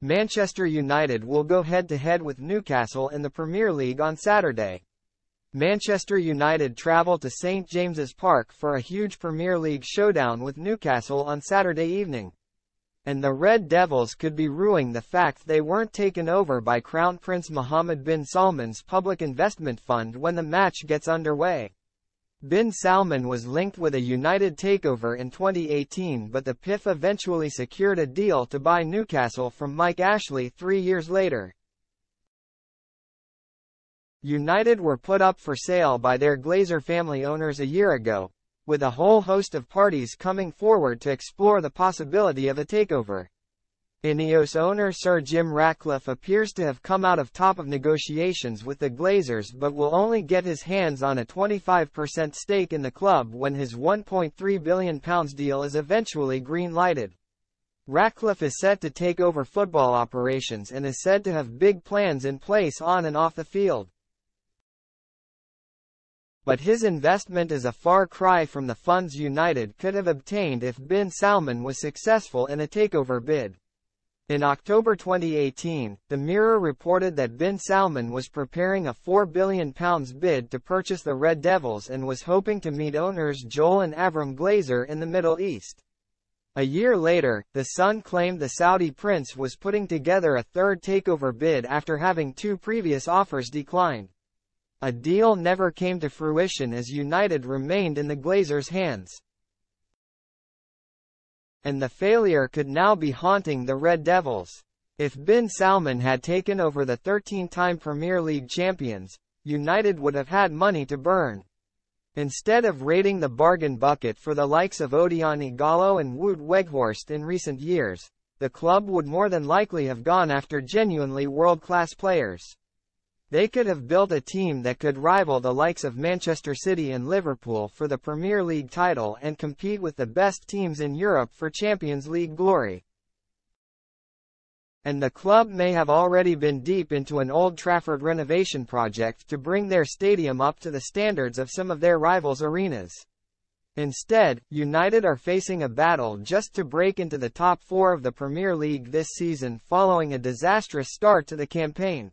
Manchester United will go head-to-head with Newcastle in the Premier League on Saturday. Manchester United travel to St James's Park for a huge Premier League showdown with Newcastle on Saturday evening. And the Red Devils could be ruining the fact they weren't taken over by Crown Prince Mohammed bin Salman's public investment fund when the match gets underway. Bin Salman was linked with a United takeover in 2018, but the PIF eventually secured a deal to buy Newcastle from Mike Ashley 3 years later. United were put up for sale by their Glazer family owners a year ago, with a whole host of parties coming forward to explore the possibility of a takeover. Ineos owner Sir Jim Ratcliffe appears to have come out of top of negotiations with the Glazers but will only get his hands on a 25% stake in the club when his £1.3 billion deal is eventually green-lighted. Ratcliffe is set to take over football operations and is said to have big plans in place on and off the field. But his investment is a far cry from the funds United could have obtained if bin Salman was successful in a takeover bid. In October 2018, the Mirror reported that bin Salman was preparing a £4 billion bid to purchase the Red Devils and was hoping to meet owners Joel and Avram Glazer in the Middle East. A year later, The Sun claimed the Saudi prince was putting together a third takeover bid after having 2 previous offers declined. A deal never came to fruition as United remained in the Glazers' hands. And the failure could now be haunting the Red Devils. If bin Salman had taken over the 13-time Premier League champions, United would have had money to burn. Instead of raiding the bargain bucket for the likes of Odion Ighalo and Wout Weghorst in recent years, the club would more than likely have gone after genuinely world-class players. They could have built a team that could rival the likes of Manchester City and Liverpool for the Premier League title and compete with the best teams in Europe for Champions League glory. And the club may have already been deep into an Old Trafford renovation project to bring their stadium up to the standards of some of their rivals' arenas. Instead, United are facing a battle just to break into the top 4 of the Premier League this season following a disastrous start to the campaign.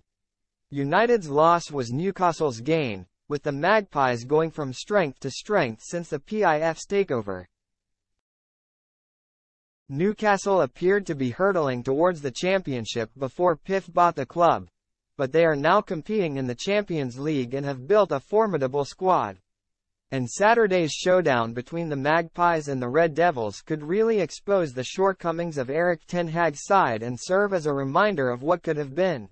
United's loss was Newcastle's gain, with the Magpies going from strength to strength since the PIF's takeover. Newcastle appeared to be hurtling towards the championship before PIF bought the club, but they are now competing in the Champions League and have built a formidable squad. And Saturday's showdown between the Magpies and the Red Devils could really expose the shortcomings of Erik ten Hag's side and serve as a reminder of what could have been.